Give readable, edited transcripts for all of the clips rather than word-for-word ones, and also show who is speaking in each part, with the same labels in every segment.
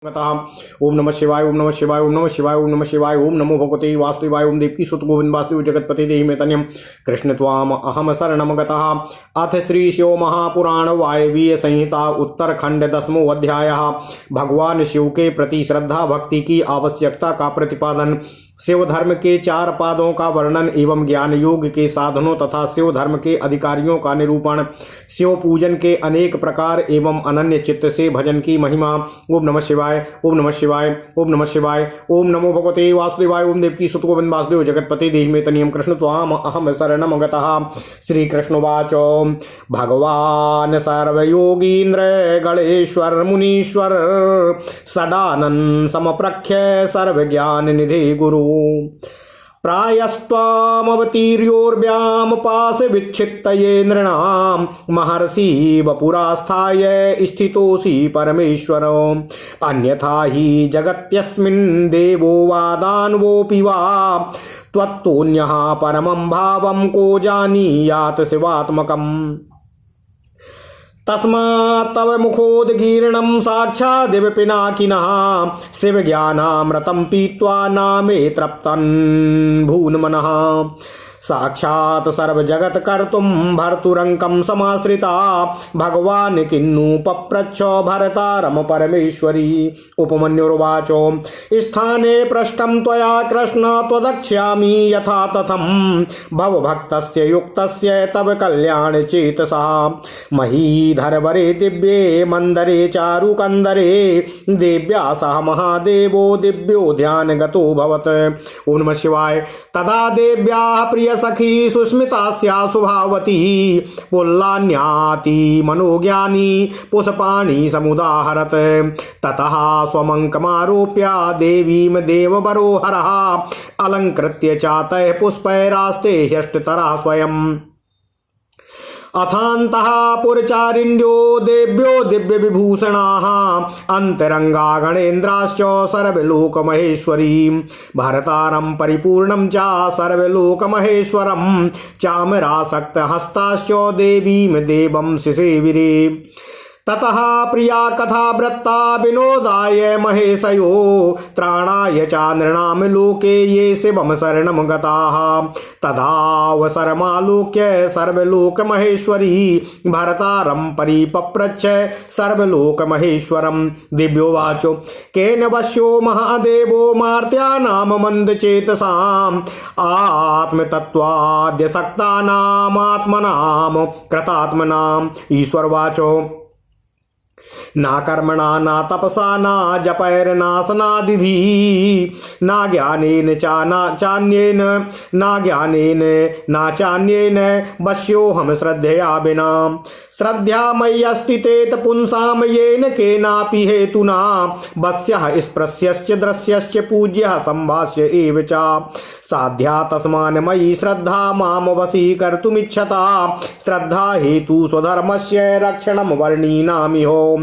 Speaker 1: ओम नमः शिवाय ओम नमः शिवाय ओम नमः शिवाय ओम नमः शिवाय ओम नमो भगवते वासुदेवाय ओम देवकी सुत गोविंद वासुदेव जगतपते देहि मे तन्यम कृष्ण त्वाम अहम शरणम गतः। अथ श्री शिव महापुराण वायवीय संहिता उत्तरखंड 10वां अध्याय। भगवान शिव के प्रति श्रद्धा भक्ति की आवश्यकता का प्रतिपादन। शिव धर्म के 4 पादों का वर्णन एवं ज्ञान योग के साधनों तथा शिव धर्म के अधिकारियों का निरूपण। शिव पूजन के अनेक प्रकार एवं अनन्य चित्त से भजन की महिमा। ओम नमः शिवाय ओम नमः शिवाय ओम नमः शिवाय ओम नमो भगवते वासुदेवाय ओम देवकी सुत गोविंद वासुदेव जगतपते देहि मे तन्यम कृष्ण त्वाम अहम शरणम गतः। श्री कृष्णवाच भगवान सर्वयोगीन्द्र गणेश्वर मुनीश्वर सदानंद समप्रख्य सर्वज्ञान निधि गुरु प्रायस्त्वामवतीर्योर्व्याम पास विच्छित्तये नृणाम महर्षि वपुरास्थाय स्थितोऽसि परमेश्वर अन्यथा हि जगत्यस्मिन् देवो वा दानवोऽपि वा त्वत्तोऽन्यः परमं भावं को जानीयात् शिवात्मकम्। तस्मात् तव मुखोद्गीर्णं साक्षादिव पिनाकिनः शिव ज्ञानामृतं पीत्वा नामे तृप्तन् भून्मनः। साक्षात् सर्व जगत कर्तुं भर्तुरंकं समाश्रिता भगवान किन्नु पप्रच्छ भरतारम परमेश्वरी। उपमन्युर्वाचो स्थाने पृष्ठं त्वया कृष्ण त्वदक्ष्यामि यथा तथं भवभक्तस्य युक्तस्य तव कल्याण चेतसा। महीधरवरे दिव्ये मंदरे चारुकंदरे देव्या सह महादेवो दिव्यो ध्यान गतो भवत्। ओम नमः शिवाय। तथा देव्या प्रिय सखी सुस्मितास्या सुभावती पुल्लान्याति मनोज्ञानी पुष्पाणि समुदाहरत। ततः स्वमङ्कमारोप्य देवीं देवबरोहरः अलङ्कृत्य चातैः पुष्पैरास्ते ह्यष्टतरः स्वयम्। अथान्तः पुरचारिण्यो देव्यो दिव्य विभूषणाः अंतरंगा गणेन्द्राश्च सर्वलोकमहेश्वरी भरतारं परिपूर्णं च सर्वलोकमहेश्वरं चामरासक्त हस्ताश्च देवीं देवं शिसेविरे। ततः प्रिया कथा वृत्ता विनोदाय महेशयो त्राणाय च नृणां लोके ये शिवं शरणं गताः। तदावसरमालोक्य सर्वलोकमहेश्वरी भरतारं परिपप्रच्छ सर्वलोकमहेश्वरं। दिव्योवाचो केन वश्यो महादेवो मार्त्यानां मन्दचेतसाम् आत्मतत्त्वाद्यसक्तानामात्मनां कृतात्मनाम्। ईश्वरवाचो ना कर्मणा ना तपसा ना जपैर्नासनादिभिः ना ज्ञानेन चान्येन ना ज्ञानेन ना चान्येन वश्योऽहं श्रद्धया विना। श्रद्धा मयि अस्ति चेत् पुंसां येन केनापि हेतुना वश्यः स्पृश्यश्च दृश्यश्च पूज्यः संभाष्य एव च साध्या तस्मान् मयि श्रद्धा मां वशीकर्तुमिच्छता। श्रद्धा हेतु स्वधर्मस्य रक्षणं वर्णीनामिहो।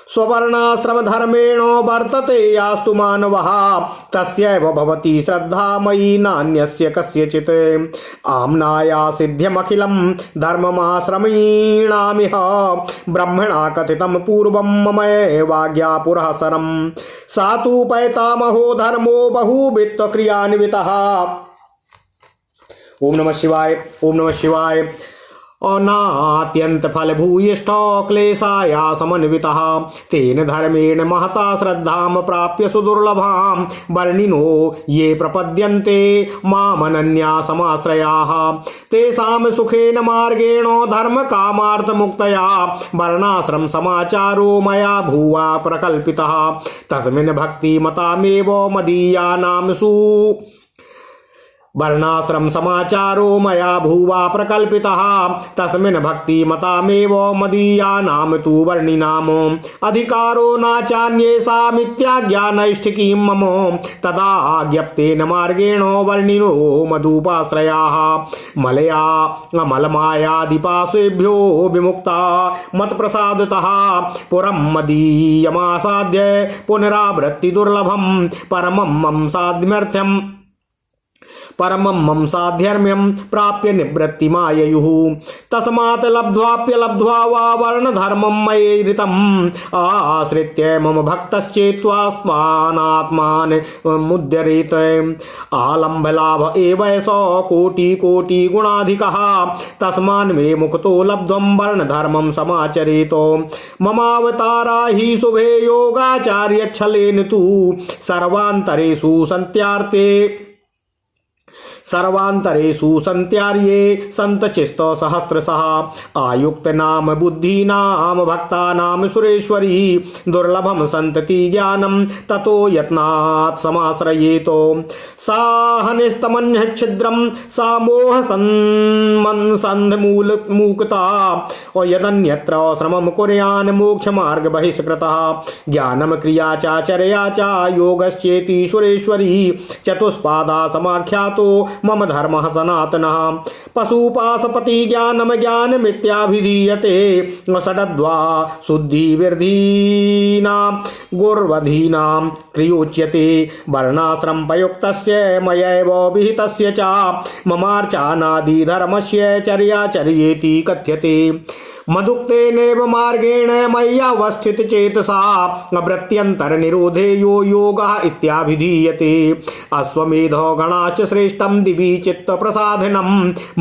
Speaker 1: स्ववर्णाश्रमधर्मेण वर्तते यास्तु मानवः तस्यैव भवति श्रद्धा मयि नान्यस्य कस्यचित्। आम्नाया सिद्ध्यमखिलं धर्ममाश्रमीणामिह ब्रह्मणा कथितं पूर्वं ममैवाज्ञापुरःसरं। सा तु पैतामहो धर्मो बहुवित्तक्रियान्वितः। ओम नमः शिवाय ओम नमः शिवाय। अनात्यंत फल भूयिष्ठ क्लेशाया समन्वितः तेन धर्मेण महता श्रद्धां प्राप्य सुदुर्लभां वर्णिनो ये प्रपद्यन्ते मामनन्या समाश्रयाः तेषां सुखेन मार्गेण धर्म कामार्थ मुक्तया वर्णाश्रम समाचारो मया भुवा प्रकल्पितः। तस्मिन् भक्ति मतामेव मदीयानां सु वर्णाश्रम समाचारो मया भुवा प्रकल्पितः। तस्मिन् भक्ति मतामेव मदीयानां तु वर्णिनाम अधिकारो नाचान्येषामित्याज्ञानैष्ठिकीं मम। तदा ज्ञप्तेन मार्गेण वर्णिनो मधुपाश्रयाः मलया मलमायादिपाशेभ्यो विमुक्ता मत्प्रसादतः पुरं मदीयमासाद्य पुनरावृत्ति दुर्लभं परमं मम साध्यमर्थ्यम् परमं मम साध्यर्म्यं प्राप्य निवृत्तिमाययुः तस्मात् लब्ध्वाप्यलब्ध्वा वा वर्णधर्मं मयैरितम् आश्रित्य मम भक्तश्चेत्त्वास्मानात्मान् मुद्यरेत आलम्भलाभ एव स कोटि गुणाधिकः तस्मान् मे मुक्तो लब्ध्वं वर्णधर्मं समाचरेत ममावतारा हि शुभे योगाचार्यच्छलेन तु सर्वान्तरेषु सन्त्यार्ये सन्तचित्त सहस्रशः आयुक्त नाम बुद्धि नाम भक्तानां सुरेश्वरी दुर्लभम सन्तति ज्ञानं ततो यत्नात् समाश्रयेतो साहनिस्तमन्यः छिद्रं सा मोह सन्धमूलमुक्ता और यदन्यत्र श्रमं कुर्यान् मोक्षमार्ग बहिष्कृतः ज्ञानं क्रिया चाचर्या च योगश्चेति सुरेश्वरी चतुष्पादा समाख्यातो मम धर्मः सनातनः पशुपाशपति ज्ञानम ज्ञानमित्याभिधीयते षडद्वा शुद्धिविर्धीनां गुर्वधीनां क्रियोच्यते वर्णाश्रम प्रयुक्तस्य मयैव विहितस्य च ममार्चानादि धर्मस्य चर्याचर्येति कथ्यते मदुक्तेनेव मार्गेण मय्यावस्थित चेतसा वृत्त्यंतर निरोधे यो योगः इत्याभिधीयते अश्वमेध गणाश्च श्रेष्ठं दिवि चित्त प्रसाधनं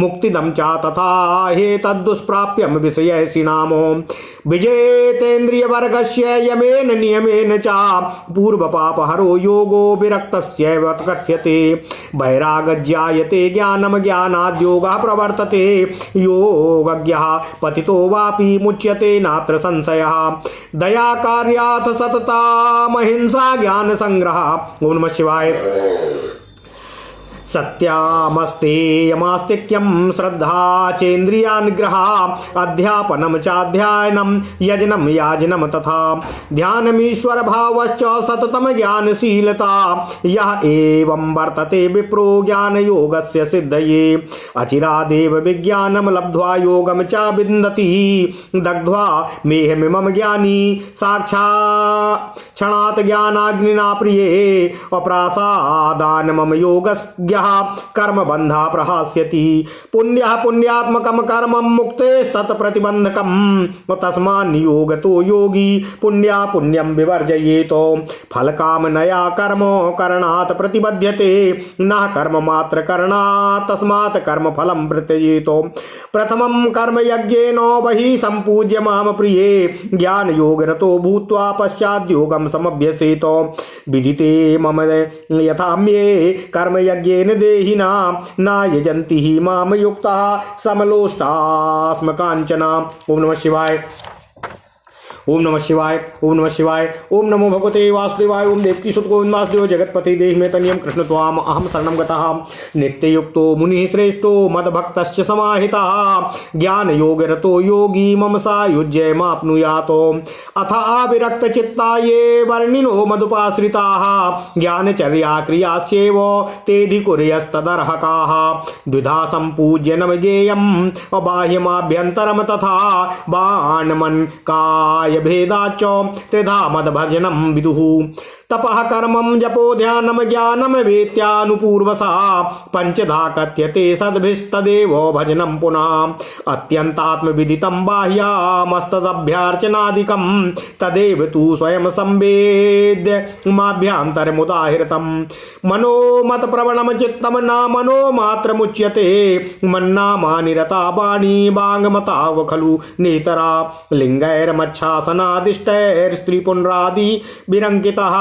Speaker 1: मुक्तिदं च तथा हेतद्दुष्प्राप्यं विषयसिनामो विजेतेन्द्रिय वर्गस्य यमेन नियमेन च पूर्वपापहरो योगो विरक्तस्यैव कथ्यते वैराग्यजायते ज्ञानं ज्ञानाद्योगः प्रवर्तते योगज्ञः पतितो वापि मुच्यते नात्र संशयः दया कार्याथ सततामहिंसा ज्ञान संग्रह। ओम नमः शिवाय। सत्यामस्तेयमास्तिक्यं श्रद्धा चेन्द्रियानिग्रह अध्यापनं चाध्यायनं यजनं याजनं तथा ध्यानमीश्वर भावश्च सततं ज्ञानशीलता यः एवं वर्तते विप्रो ज्ञान योगस्य सिद्धये अचिरादेव विज्ञानं लब्ध्वा योगं च विन्दति दग्ध्वा मेहमिमं ज्ञानी साक्षात् ज्ञानाग्निना प्रिये अप्रासादान् मम योगज्ञ कर्म बंधा प्रहास्यति पुण्यः पुण्यात्मकं कर्मं मुक्तेस्तत्प्रतिबंधकं तस्मान्नियोगतो योगी पुण्या पुण्यं विवर्जयेत फलकामनया कर्म करणात् प्रतिबध्यते न कर्म मात्र करणात् तस्मात् कर्म फलं वर्तयेत प्रथमं कर्म यज्ञेन बहि संपूज्य माम प्रिये ज्ञान योगरतो भूत्वा पश्चात् योगं समभ्यसेत विदिते मम यथाम्ये कर्म यज्ञेन देहिना न यजन्ति हि माम युक्तः समलोष्टास्म कांचना। ओम नमः शिवाय। ओम नमः शिवाय। ओम नमः शिवाय। ओम नमो भगवते वासुदेवाय। ओम देवकी सुत गोविंद वासुदेव जगतपति देहि मे तनियम कृष्ण त्वाम अहम शरणं गतः नित्ययुक्तो मुनिः श्रेष्ठो मद्भक्तश्च समाहितः ज्ञान योग रतो योगी मम सायुज्य माप्नुयात् अथ अविरक्त चित्ता ये वर्णिनो मदुपाश्रिताः ज्ञानचर्या क्रियास्येव तेधि कुर्यस्तदर्हकाः द्विधा सम्पूज्य नमगेयम् अबाह्यमाभ्यन्तरं तथा बाणमन् काय भेदाच त्रिधा मद्भजनं विदुः तपः कर्मं जपो ध्यानं ज्ञानं वेत्यानुपूर्वसा पंचधा कथ्यते सद्भिस्तदेव भजनं पुनः अत्यन्तात्मविदितं बाह्यामस्तदभ्यार्चनादिकं तदेव तु स्वयं संवेद्य माभ्यान्तरमुदाहृतं मनोमतप्रवणं चित्तं न मनो मात्रमुच्यते मन्नामानि रता वाणी वाङ्मताव खलु नेतरा लिङ्गैर्मच्छासनादिष्टैर्स्त्रीपुण्ड्रादि विरङ्कितः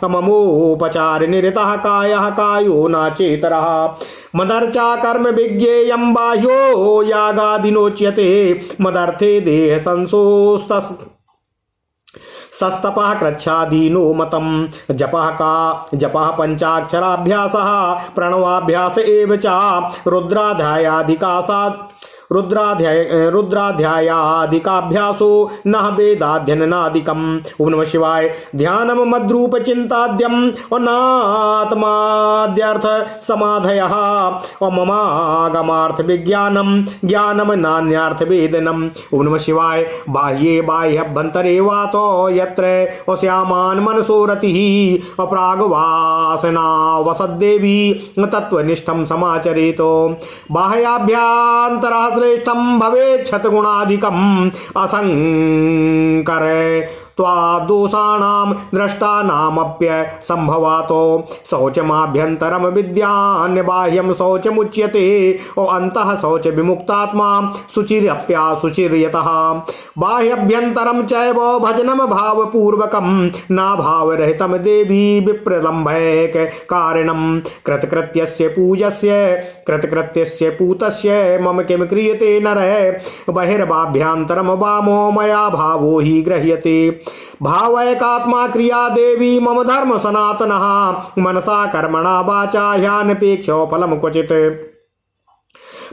Speaker 1: ममोपचार निरतः कायः कायो नाचेतरः मदर्चा कर्म विज्ञेयं बाह्यो यागादिनोच्यते मदर्थे देह संसोस्तस् सस्तपः कृच्छादीनो मतं जपः पंचाक्षराभ्यासः प्रणवाभ्यास एव च रुद्राध्यायादिकाभ्यासो न वेदाध्ययनादिकम्। ओम नमः शिवाय। ध्यानम मद्रूप चिंताद्यम अनात्माद्यर्थ समाधयः ममागमार्थ विज्ञानम ज्ञानम नान्यार्थ वेदनम। ओम नमः शिवाय। बाह्ये बाह्यभ्यंतरे वातो यत्र श्यामान मनसो रतिः अप्रागवासना वसद्देवी तत्वनिष्ठम समाचरेतो। बाह्याभ्यंतरः श्रेष्ठम भवेत् क्षतगुणाधिकम् असंकर त्वादोषाणां द्रष्टानामप्य संभवातो। शौचमाभ्यंतरम विद्यान्य बाह्यम शौचमुच्यते और अंतः शौच विमुक्तात्मा शुचिरप्याशुचिर्यतः। बाह्यभ्यंतरम चैव भजनम भावपूर्वकम नाभावरहितम देवी विप्रलम्भैक कारणम। कृतकृत्यस्य पूजस्य कृतकृत्यस्य पूतस्य मम किम क्रियते नरः बहिर्बाभ्यंतरम वामो मया भावो हि गृह्यते। भावैकात्मा क्रिया देवी मम धर्म सनातनः मनसा कर्मणा वाचा ह्यानपेक्षो फलम क्वचित्।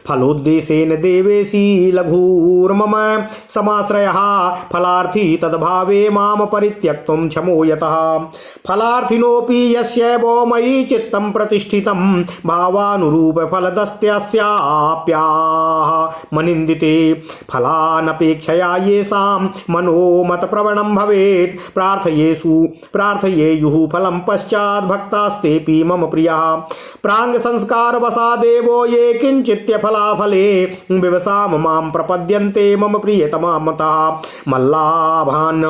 Speaker 1: फलोद्देशेन देवेशी लघुर्मम समाश्रयः फलार्थी तद्भावे माम परित्यक्तुं क्षमो यतः। फलार्थिनोऽपि यस्यैव मयि चित्तं प्रतिष्ठितं भावानुरूप फलदस्त्यस्याप्याः मनिन्दिते। फलानपेक्षया येषां मनोमत प्रवणं भवेत् प्रार्थयेयुः फलं पश्चात् भक्तास्तेऽपि मम प्रियः। प्रांग संस्कार वसा देवो ये किंचित्य फलाफले विवसाम माम प्रपद्यन्ते मम प्रियतमा मता। मल्लाभान्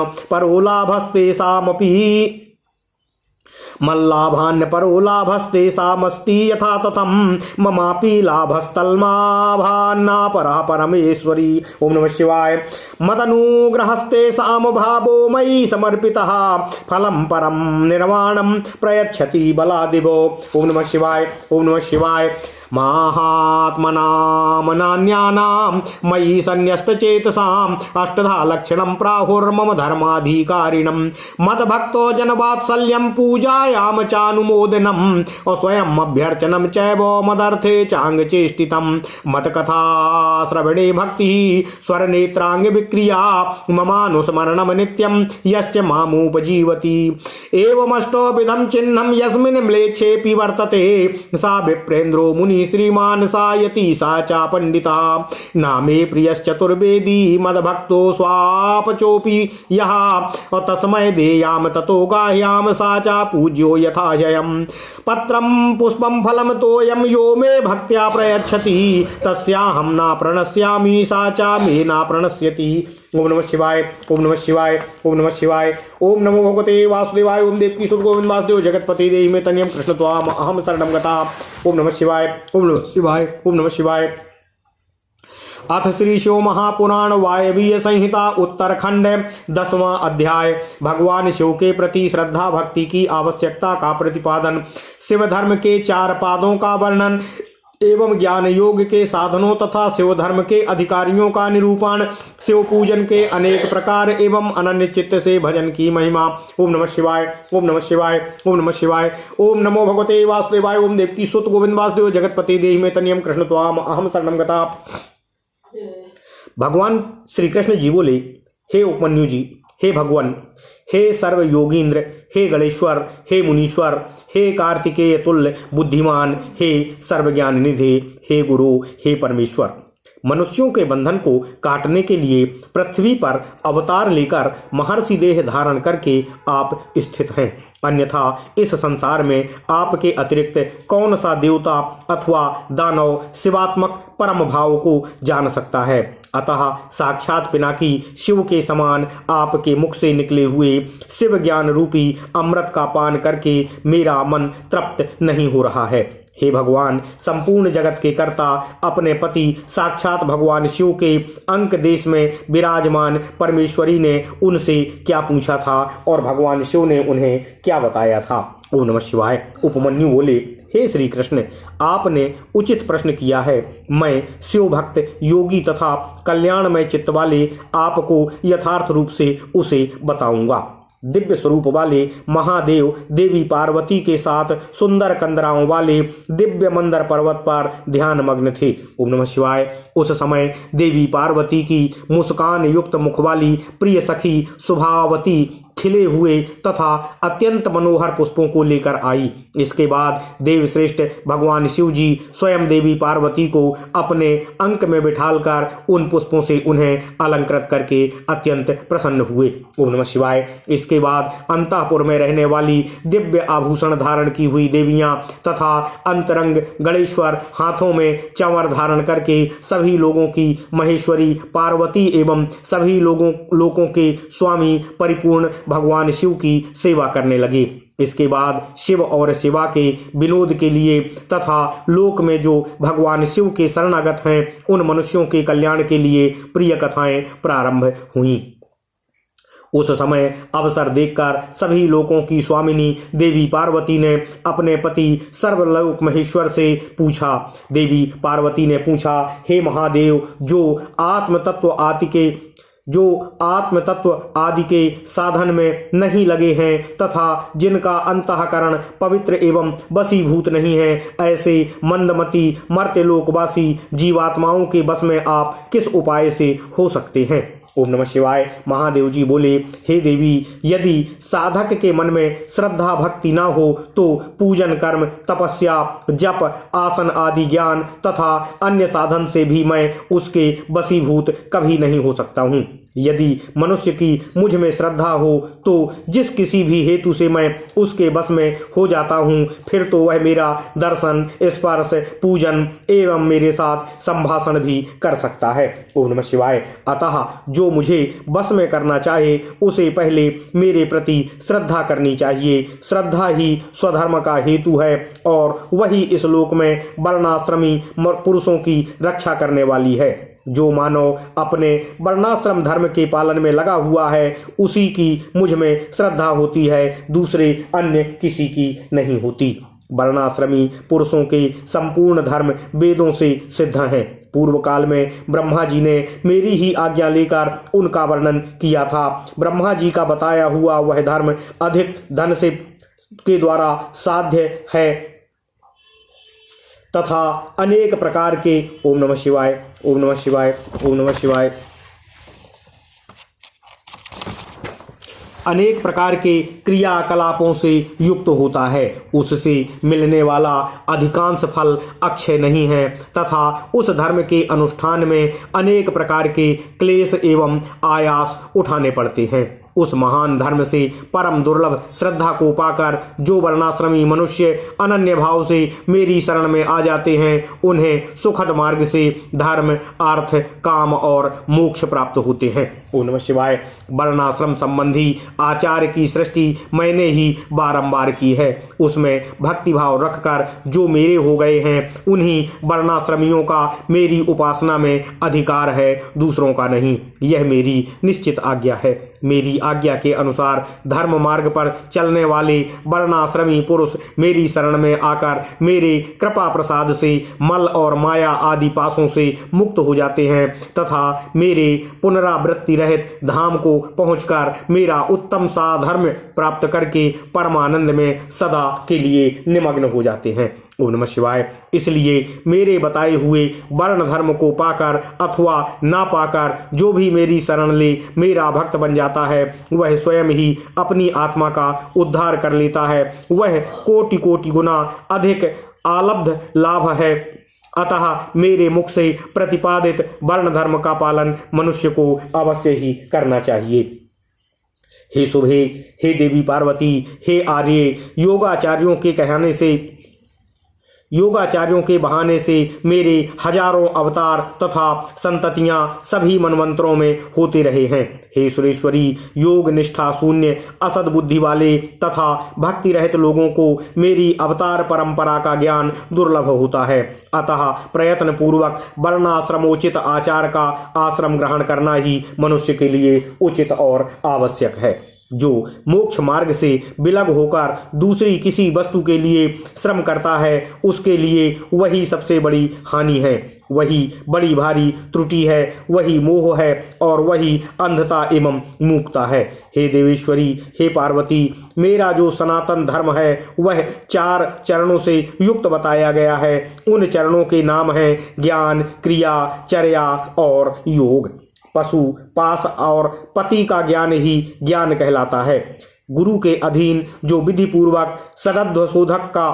Speaker 1: परो लाभस्तेषामस्ति यथा तथं ममापि लाभस्तल्माभान्नापरः परमेश्वरी। ओम नमः शिवाय। मदनुग्रहस्तेषां भावो मयि समर्पितः फलं परं निर्वाणं प्रयच्छति बलादिवो। ओम नमः शिवाय। ओम नमः शिवाय। महात्मनां नान्यानां मयि सन्न्यस्तचेतसाम् अष्टधा लक्षणं प्राहुर्मम धर्माधिकारिणं। मद्भक्तो जनवात्सल्यं पूजायाम चानुमोदनम् और स्वयं अभ्यर्चनं चैव मदर्थे चाङ्गचेष्टितं। मत्कथा श्रवणे भक्तिः स्वरनेत्राङ्ग विक्रिया ममानुस्मरणं नित्यं यश्च मामुपजीवति। एवमष्टोविधं चिह्नं यस्मिन् म्लेच्छेऽपि वर्तते सा विप्रेन्द्रो मुनि श्रीमान सायति सा चा पंडिता। नामे प्रियश्चतुर्वेदी मदभक्तो स्वापचोपि यः और तस्मै देयाम ततो गाह्याम सा चा पूज्यो यथा ह्ययम्। पत्रं पुष्पं फलं तोयं यो मे भक्त्या प्रयच्छति तस्याहं न प्रणश्यामि सा चा मे न प्रणश्यति। ओम नमः शिवाय। ओम नमः शिवाय। ओम नमः शिवाय। ओम नमो भगवते वासुदेवाय। ओम देवकी सुत गोविंद वासुदेव जगतपति देहि मे तन्यम कृष्ण त्वाम अहम शरणं गता। ओम नमः शिवाय। ओम नमः शिवाय। ओम नमः शिवाय। अथ श्री शिव महापुराण वायवीय संहिता उत्तरखंड 10वां अध्याय। भगवान शिव के प्रति श्रद्धा भक्ति की आवश्यकता का प्रतिपादन। शिव धर्म के 4 पादों का वर्णन एवं ज्ञान योग के साधनों तथा शिव धर्म के अधिकारियों का निरूपण। शिव पूजन के अनेक प्रकार एवं अनन्य चित्त से भजन की महिमा। ओम नमः शिवाय। ओम नमः शिवाय। ओम नमः शिवाय। ओम नमो भगवते वासुदेवाय। ओम देवकी सुत गोविंद वासुदेव जगतपति देहि मे तन्यम कृष्ण त्वाम अहम शरणं गता। भगवान श्री कृष्ण जी बोले, हे उपमन्यु जी, हे भगवान, हे सर्व योगींद्र, हे गणेश्वर, हे मुनीश्वर, हे कार्तिकेय तुल्य बुद्धिमान, हे सर्वज्ञान निधि, हे गुरु, हे परमेश्वर। मनुष्यों के बंधन को काटने के लिए पृथ्वी पर अवतार लेकर महर्षि देह धारण करके आप स्थित हैं। अन्यथा इस संसार में आपके अतिरिक्त कौन सा देवता अथवा दानव शिवात्मक परम भाव को जान सकता है। अतः साक्षात पिनाकी शिव के समान आपके मुख से निकले हुए शिव ज्ञान रूपी अमृत का पान करके मेरा मन तृप्त नहीं हो रहा है। हे भगवान, संपूर्ण जगत के कर्ता अपने पति साक्षात भगवान शिव के अंक देश में विराजमान परमेश्वरी ने उनसे क्या पूछा था और भगवान शिव ने उन्हें क्या बताया था। ओम नमः शिवाय। उपमन्यु बोले, हे श्री कृष्ण, आपने उचित प्रश्न किया है। मैं शिव भक्त योगी तथा कल्याणमय चित्त वाले आपको यथार्थ रूप से उसे बताऊंगा। दिव्य स्वरूप वाले महादेव देवी पार्वती के साथ सुंदर कंदराओं वाले दिव्य मंदर पर्वत पर ध्यान मग्न थे। ओम नमः शिवाय। उस समय देवी पार्वती की मुस्कान युक्त मुख वाली प्रिय सखी शुभावती खिले हुए तथा अत्यंत मनोहर पुष्पों को लेकर आई। इसके बाद देवश्रेष्ठ भगवान शिव जी स्वयं देवी पार्वती को अपने अंक में बिठालकर उन पुष्पों से उन्हें अलंकृत करके अत्यंत प्रसन्न हुए। ओम नमः शिवाय। इसके बाद अंतःपुर में रहने वाली दिव्य आभूषण धारण की हुई देवियां तथा अंतरंग गणेश्वर हाथों में चंवर धारण करके सभी लोगों की महेश्वरी पार्वती एवं सभी लोगों के स्वामी परिपूर्ण भगवान शिव की सेवा करने लगे। इसके बाद शिव और शिवा के विनोद के लिए तथा लोक में जो भगवान शिव के शरणागत हैं उन मनुष्यों के कल्याण के लिए प्रिय कथाएं प्रारंभ हुईं। उस समय अवसर देखकर सभी लोगों की स्वामिनी देवी पार्वती ने अपने पति सर्वलोक महेश्वर से पूछा। देवी पार्वती ने पूछा, हे महादेव, जो आत्म तत्व आदि के साधन में नहीं लगे हैं तथा जिनका अंतःकरण पवित्र एवं वशीभूत नहीं है, ऐसे मंदमती मर्त्यलोकवासी जीवात्माओं के बस में आप किस उपाय से हो सकते हैं? ओम नमः शिवाय। महादेव जी बोले, हे देवी, यदि साधक के मन में श्रद्धा भक्ति न हो तो पूजन कर्म तपस्या जप आसन आदि ज्ञान तथा अन्य साधन से भी मैं उसके वशीभूत कभी नहीं हो सकता हूँ। यदि मनुष्य की मुझ में श्रद्धा हो तो जिस किसी भी हेतु से मैं उसके बस में हो जाता हूँ, फिर तो वह मेरा दर्शन स्पर्श पूजन एवं मेरे साथ संभाषण भी कर सकता है। ओम नमः शिवाय। अतः जो मुझे बस में करना चाहे उसे पहले मेरे प्रति श्रद्धा करनी चाहिए। श्रद्धा ही स्वधर्म का हेतु है और वही इस लोक में वर्णाश्रमी पुरुषों की रक्षा करने वाली है। जो मानव अपने वर्णाश्रम धर्म के पालन में लगा हुआ है उसी की मुझ में श्रद्धा होती है, दूसरे अन्य किसी की नहीं होती। वर्णाश्रमी पुरुषों के संपूर्ण धर्म वेदों से सिद्ध हैं। पूर्व काल में ब्रह्मा जी ने मेरी ही आज्ञा लेकर उनका वर्णन किया था। ब्रह्मा जी का बताया हुआ वह धर्म अधिक धन से के द्वारा साध्य है तथा अनेक प्रकार के ओम नमः शिवाय, ओम नमः शिवाय, ओम नमः शिवाय, अनेक प्रकार के क्रियाकलापों से युक्त होता है। उससे मिलने वाला अधिकांश फल अक्षय नहीं है तथा उस धर्म के अनुष्ठान में अनेक प्रकार के क्लेश एवं आयास उठाने पड़ते हैं। उस महान धर्म से परम दुर्लभ श्रद्धा को पाकर जो वर्णाश्रमी मनुष्य अनन्य भाव से मेरी शरण में आ जाते हैं उन्हें सुखद मार्ग से धर्म अर्थ काम और मोक्ष प्राप्त होते हैं। ओम नमः शिवाय। वर्णाश्रम संबंधी आचार की सृष्टि मैंने ही बारंबार की है। उसमें भक्ति भाव रखकर जो मेरे हो गए हैं उन्हीं वर्णाश्रमियों का मेरी उपासना में अधिकार है, दूसरों का नहीं। यह मेरी निश्चित आज्ञा है। मेरी आज्ञा के अनुसार धर्म मार्ग पर चलने वाले वर्णाश्रमी पुरुष मेरी शरण में आकर मेरे कृपा प्रसाद से मल और माया आदि पासों से मुक्त हो जाते हैं तथा मेरे पुनरावृत्ति रहित धाम को पहुंचकर मेरा उत्तम साधर्म प्राप्त करके परमानंद में सदा के लिए निमग्न हो जाते हैं। ओम नमः शिवाय। इसलिए मेरे बताए हुए वर्ण धर्म को पाकर अथवा ना पाकर जो भी मेरी शरण ले मेरा भक्त बन जाता है वह स्वयं ही अपनी आत्मा का उद्धार कर लेता है। वह कोटि कोटि गुना अधिक आलब्ध लाभ है। अतः मेरे मुख से प्रतिपादित वर्ण धर्म का पालन मनुष्य को अवश्य ही करना चाहिए। हे शुभे, हे देवी पार्वती, हे आर्य, योगाचार्यों के बहाने से मेरे हजारों अवतार तथा संततियां सभी मनवंतरों में होते रहे हैं। हे सुरेश्वरी, योग निष्ठा शून्य असद बुद्धि वाले तथा भक्ति रहित लोगों को मेरी अवतार परंपरा का ज्ञान दुर्लभ होता है। अतः प्रयत्न पूर्वक वर्णाश्रमोचित आचार का आश्रम ग्रहण करना ही मनुष्य के लिए उचित और आवश्यक है। जो मोक्ष मार्ग से विलग होकर दूसरी किसी वस्तु के लिए श्रम करता है, उसके लिए वही सबसे बड़ी हानि है, वही बड़ी भारी त्रुटि है, वही मोह है और वही अंधता एवं मूकता है। हे देवेश्वरी, हे पार्वती, मेरा जो सनातन धर्म है वह 4 चरणों से युक्त बताया गया है। उन चरणों के नाम हैं ज्ञान, क्रिया, चर्या और योग। पशु, पास और पति का ज्ञान ही ज्ञान कहलाता है। गुरु के अधीन जो विधि पूर्वक सदध्व शोधक का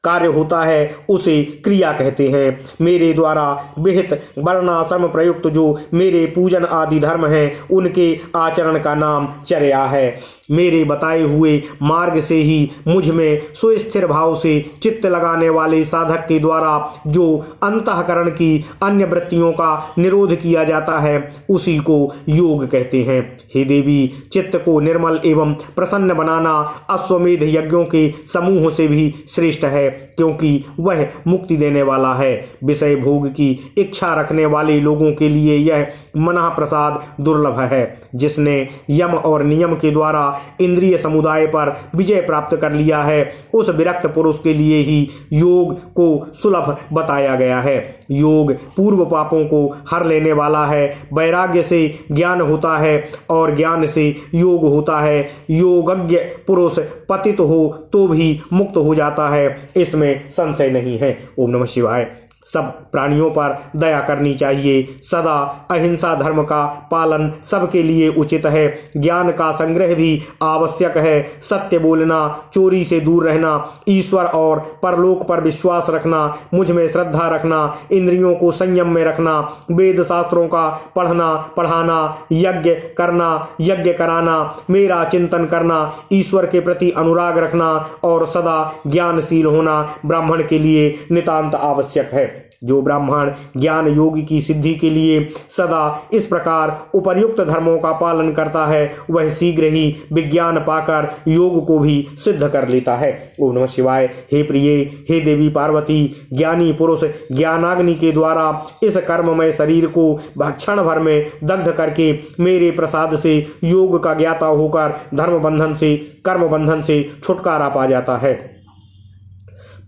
Speaker 1: कार्य होता है उसे क्रिया कहते हैं। मेरे द्वारा विहित वर्णाश्रम प्रयुक्त जो मेरे पूजन आदि धर्म हैं उनके आचरण का नाम चर्या है। मेरे बताए हुए मार्ग से ही मुझ में सुस्थिर भाव से चित्त लगाने वाले साधक के द्वारा जो अंतःकरण की अन्य वृत्तियों का निरोध किया जाता है उसी को योग कहते हैं। हे देवी, चित्त को निर्मल एवं प्रसन्न बनाना अश्वमेध यज्ञों के समूह से भी श्रेष्ठ है, क्योंकि वह मुक्ति देने वाला है। विषय भोग की इच्छा रखने वाले लोगों के लिए यह मना प्रसाद दुर्लभ है। जिसने यम और नियम के द्वारा इंद्रिय समुदाय पर विजय प्राप्त कर लिया है उस विरक्त पुरुष के लिए ही योग को सुलभ बताया गया है। योग पूर्व पापों को हर लेने वाला है। वैराग्य से ज्ञान होता है और ज्ञान से योग होता है। योगज्ञ पुरुष पतित हो तो भी मुक्त हो जाता है, इसमें संशय नहीं है। ओम नमः शिवाय। सब प्राणियों पर दया करनी चाहिए। सदा अहिंसा धर्म का पालन सबके लिए उचित है। ज्ञान का संग्रह भी आवश्यक है। सत्य बोलना, चोरी से दूर रहना, ईश्वर और परलोक पर विश्वास रखना, मुझ में श्रद्धा रखना, इंद्रियों को संयम में रखना, वेद शास्त्रों का पढ़ना पढ़ाना, यज्ञ करना, यज्ञ कराना, मेरा चिंतन करना, ईश्वर के प्रति अनुराग रखना और सदा ज्ञानशील होना ब्राह्मण के लिए नितांत आवश्यक है। जो ब्राह्मण ज्ञान योग की सिद्धि के लिए सदा इस प्रकार उपर्युक्त धर्मों का पालन करता है वह शीघ्र ही विज्ञान पाकर योग को भी सिद्ध कर लेता है। ओम नमः शिवाय। हे प्रिये, हे देवी पार्वती, ज्ञानी पुरुष ज्ञानाग्नि के द्वारा इस कर्ममय शरीर को क्षण भर में दग्ध करके मेरे प्रसाद से योग का ज्ञाता होकर धर्म बंधन से, कर्म बंधन से छुटकारा पा जाता है।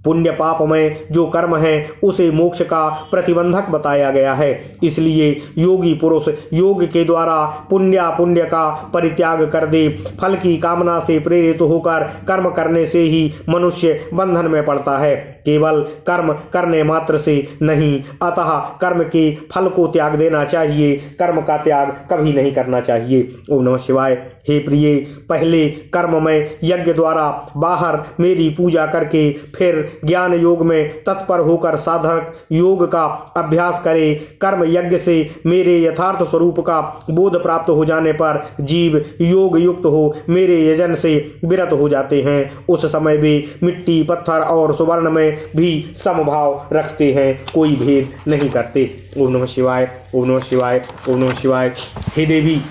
Speaker 1: पुण्य पाप में जो कर्म है उसे मोक्ष का प्रतिबंधक बताया गया है। इसलिए योगी पुरुष योग के द्वारा पुण्य का परित्याग कर दे। फल की कामना से प्रेरित होकर कर्म करने से ही मनुष्य बंधन में पड़ता है, केवल कर्म करने मात्र से नहीं। अतः कर्म के फल को त्याग देना चाहिए, कर्म का त्याग कभी नहीं करना चाहिए। ओम नमः शिवाय। हे प्रिय, पहले कर्म में यज्ञ द्वारा बाहर मेरी पूजा करके फिर ज्ञान योग में तत्पर होकर साधक योग का अभ्यास करे। कर्म यज्ञ से मेरे यथार्थ स्वरूप का बोध प्राप्त हो जाने पर जीव योग युक्त हो मेरे यजन से विरत हो जाते हैं। उस समय वे मिट्टी, पत्थर और सुवर्ण में भी समभाव रखते हैं, कोई भेद नहीं करते। ओम नमः शिवाय, ओम नमः शिवाय, ओम नमः शिवाय। हे देवी,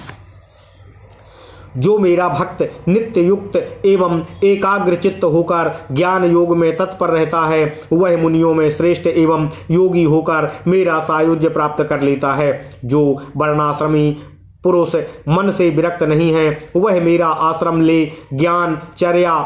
Speaker 1: जो मेरा भक्त नित्य युक्त एवं एकाग्र चित्त होकर ज्ञान योग में तत्पर रहता है वह मुनियों में श्रेष्ठ एवं योगी होकर मेरा सायुज्य प्राप्त कर लेता है। जो वर्णाश्रमी पुरुष मन से विरक्त नहीं है वह मेरा आश्रम ले ज्ञान, चर्या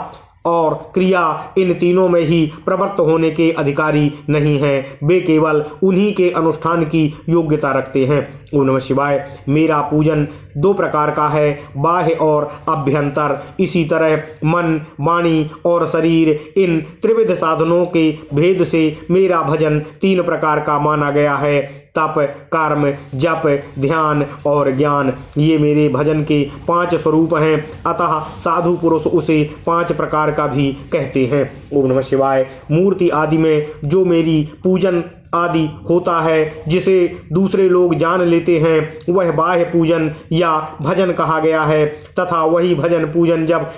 Speaker 1: और क्रिया इन तीनों में ही प्रवृत्त होने के अधिकारी नहीं हैं। वे केवल उन्हीं के अनुष्ठान की योग्यता रखते हैं। ओम नमः शिवाय। मेरा पूजन 2 प्रकार का है, बाह्य और अभ्यंतर। इसी तरह मन, वाणी और शरीर इन त्रिविध साधनों के भेद से मेरा भजन 3 प्रकार का माना गया है। तप, कर्म, जप, ध्यान और ज्ञान, ये मेरे भजन के 5 स्वरूप हैं। अतः साधु पुरुष उसे 5 प्रकार का भी कहते हैं। ओम नमः शिवाय। मूर्ति आदि में जो मेरी पूजन आदि होता है जिसे दूसरे लोग जान लेते हैं वह बाह्य पूजन या भजन कहा गया है, तथा वही भजन पूजन जब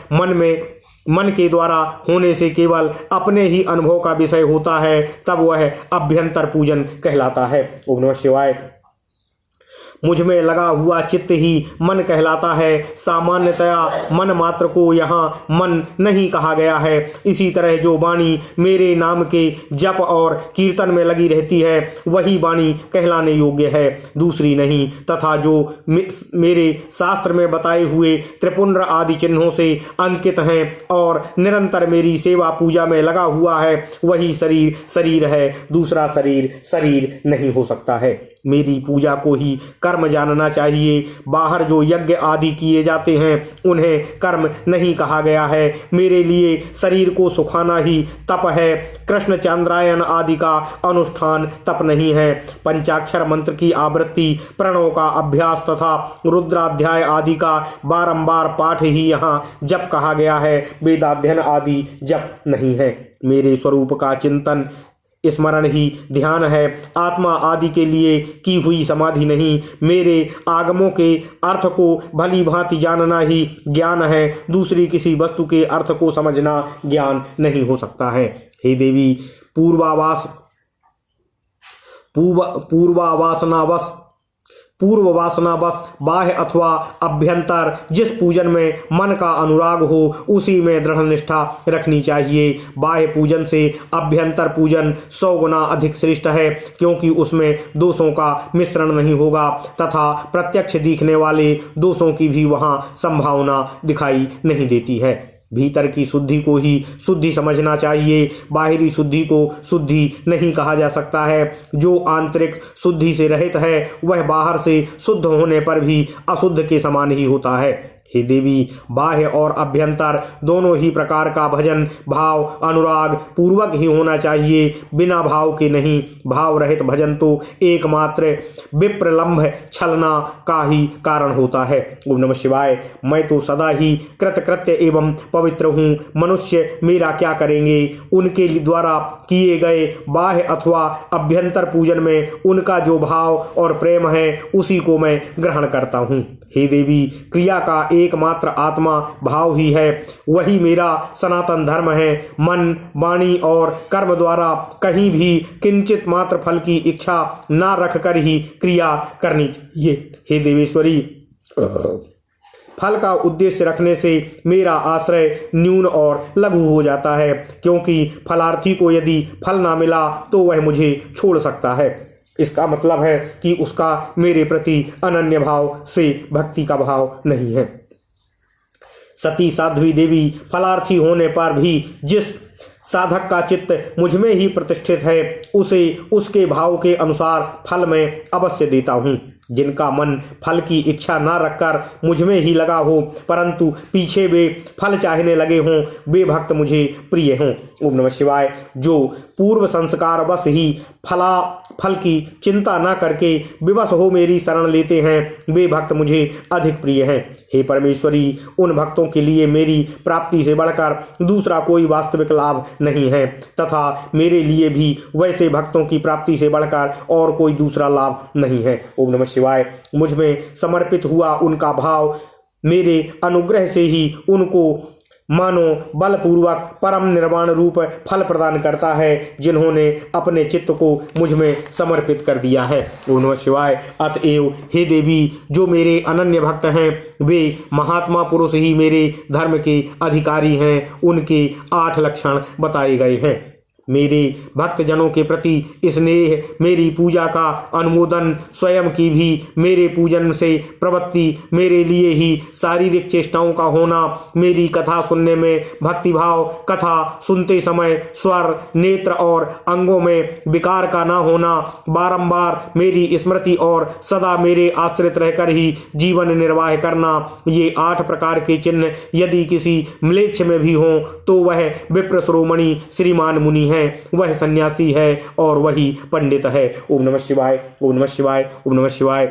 Speaker 1: मन के द्वारा होने से केवल अपने ही अनुभव का विषय होता है तब वह अभ्यंतर पूजन कहलाता है। ओम नमः शिवाय। मुझ में लगा हुआ चित्त ही मन कहलाता है। सामान्यतया मन मात्र को यहाँ मन नहीं कहा गया है। इसी तरह जो वाणी मेरे नाम के जप और कीर्तन में लगी रहती है वही वाणी कहलाने योग्य है, दूसरी नहीं। तथा जो मेरे शास्त्र में बताए हुए त्रिपुंड्र आदि चिन्हों से अंकित हैं और निरंतर मेरी सेवा पूजा में लगा हुआ है वही शरीर शरीर है, दूसरा शरीर शरीर नहीं हो सकता है। मेरी पूजा को ही कर्म जानना चाहिए। बाहर जो यज्ञ आदि किए जाते हैं उन्हें कर्म नहीं कहा गया है। मेरे लिए शरीर को सुखाना ही तप है। कृष्ण चंद्रायन आदि का अनुष्ठान तप नहीं है। पंचाक्षर मंत्र की आवृत्ति, प्रणव का अभ्यास तथा रुद्राध्याय आदि का बारंबार पाठ ही यहाँ जप कहा गया है, वेदाध्ययन आदि जप नहीं है। मेरे स्वरूप का चिंतन स्मरण ही ध्यान है, आत्मा आदि के लिए की हुई समाधि नहीं। मेरे आगमों के अर्थ को भली भांति जानना ही ज्ञान है, दूसरी किसी वस्तु के अर्थ को समझना ज्ञान नहीं हो सकता है। हे देवी, पूर्व वासनावश बाह्य अथवा अभ्यंतर जिस पूजन में मन का अनुराग हो उसी में दृढ़ निष्ठा रखनी चाहिए। बाह्य पूजन से अभ्यंतर पूजन 100 गुना अधिक श्रेष्ठ है, क्योंकि उसमें दोषों का मिश्रण नहीं होगा तथा प्रत्यक्ष दिखने वाले दोषों की भी वहां संभावना दिखाई नहीं देती है। भीतर की शुद्धि को ही शुद्धि समझना चाहिए, बाहरी शुद्धि को शुद्धि नहीं कहा जा सकता है। जो आंतरिक शुद्धि से रहित है वह बाहर से शुद्ध होने पर भी अशुद्ध के समान ही होता है। हे देवी, बाह्य और अभ्यंतर दोनों ही प्रकार का भजन भाव अनुराग पूर्वक ही होना चाहिए, बिना भाव के नहीं। भाव रहित भजन तो एकमात्र विप्रलंभ छलना का ही कारण होता है। ओम नमः शिवाय। मैं तो सदा ही कृतकृत्य एवं पवित्र हूँ, मनुष्य मेरा क्या करेंगे। उनके द्वारा किए गए बाह्य अथवा अभ्यंतर पूजन में उनका जो भाव और प्रेम है उसी को मैं ग्रहण करता हूँ। हे देवी, क्रिया का एकमात्र आत्मा भाव ही है, वही मेरा सनातन धर्म है। मन वाणी और कर्म द्वारा कहीं भी किंचित मात्र फल की इच्छा ना रखकर ही क्रिया करनी चाहिए। हे देवेश्वरी, फल का उद्देश्य रखने से मेरा आश्रय न्यून और लघु हो जाता है, क्योंकि फलार्थी को यदि फल ना मिला तो वह मुझे छोड़ सकता है। इसका मतलब है कि उसका मेरे प्रति अनन्य भाव से भक्ति का भाव नहीं है। सती साध्वी देवी, फलार्थी होने पर भी जिस साधक का चित्त मुझमें ही प्रतिष्ठित है उसे उसके भाव के अनुसार फल में अवश्य देता हूँ। जिनका मन फल की इच्छा ना रखकर मुझमें ही लगा हो परंतु पीछे वे फल चाहने लगे हों, वे भक्त मुझे प्रिय हों। ओम नमः शिवाय। जो पूर्व संस्कार बस ही फल की चिंता ना करके विवश हो मेरी शरण लेते हैं, वे भक्त मुझे अधिक प्रिय हैं। हे परमेश्वरी, उन भक्तों के लिए मेरी प्राप्ति से बढ़कर दूसरा कोई वास्तविक लाभ नहीं है तथा मेरे लिए भी वैसे भक्तों की प्राप्ति से बढ़कर और कोई दूसरा लाभ नहीं है। ओम नमः शिवाय। मुझ में समर्पित हुआ उनका भाव मेरे अनुग्रह से ही उनको मानो बलपूर्वक परम निर्वाण रूप फल प्रदान करता है, जिन्होंने अपने चित्त को मुझ में समर्पित कर दिया है। ओम नमः शिवाय। अतएव हे देवी, जो मेरे अनन्य भक्त हैं वे महात्मा पुरुष ही मेरे धर्म के अधिकारी हैं। उनके 8 लक्षण बताए गए हैं। मेरे भक्तजनों के प्रति स्नेह, मेरी पूजा का अनुमोदन, स्वयं की भी मेरे पूजन से प्रवृत्ति, मेरे लिए ही शारीरिक चेष्टाओं का होना, मेरी कथा सुनने में भक्तिभाव, कथा सुनते समय स्वर, नेत्र और अंगों में विकार का ना होना, बारंबार मेरी स्मृति और सदा मेरे आश्रित रहकर ही जीवन निर्वाह करना, ये 8 प्रकार के चिन्ह यदि किसी म्लेच्छ में भी हों तो वह विप्र शिरोमणि श्रीमान मुनि है, वह सन्यासी है और वही पंडित है। ओम नमः शिवाय। ओम नमः शिवाय। ओम नमः शिवाय।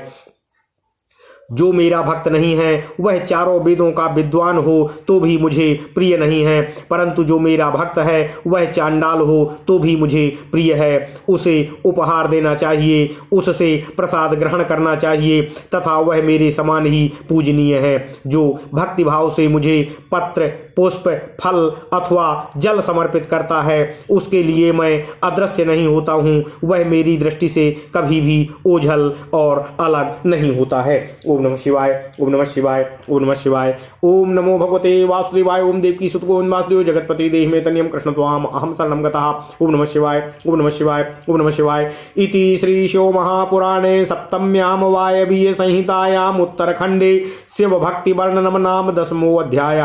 Speaker 1: जो मेरा भक्त नहीं है वह चारों वेदों का विद्वान हो तो भी मुझे प्रिय नहीं है, परंतु जो मेरा भक्त है वह चांडाल हो तो भी मुझे प्रिय है। उसे उपहार देना चाहिए, उससे प्रसाद ग्रहण करना चाहिए तथा वह मेरे समान ही पूजनीय है। जो भक्ति भाव से मुझे पत्र, पुष्प, फल अथवा जल समर्पित करता है उसके लिए मैं अदृश्य नहीं होता हूँ, वह मेरी दृष्टि से कभी भी ओझल और अलग नहीं होता है। ओम नमः शिवाय, ओम नमः शिवाय, ओम नमः शिवाय। ओम नमो भगवते वासुदेवाय। ओम देवकी सुत गोविंद वासुदेव जगतपति देहि मे तन्यम कृष्ण त्वाम अहम शरणं गतः। ओम नमः शिवाय, ओम नमः शिवाय, ओम नमः शिवाय। इति श्री शिव महापुराणे सप्तम्यां वायवीय संहितायाम उत्तरखंडे शिव भक्ति वर्णनम नाम 10वां अध्याय।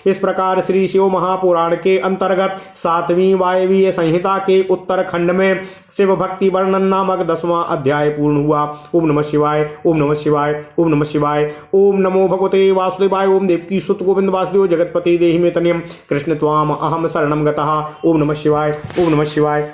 Speaker 1: इस प्रकार श्री शिव महापुराण के अंतर्गत 7वीं वायवीय संहिता के उत्तरखंड में शिव भक्ति वर्णन नामक 10वां अध्याय पूर्ण हुआ। ओम नमः शिवाय, ओम नमः शिवाय, ओम नमः शिवाय। ओम नमो भगवते वासुदेवाय। ओम देवकी सुत गोविंद वासुदेव जगतपति देहि मे तनयम कृष्ण त्वाम अहम शरणं गतः। ओम नमः शिवाय, ओम नमः शिवाय।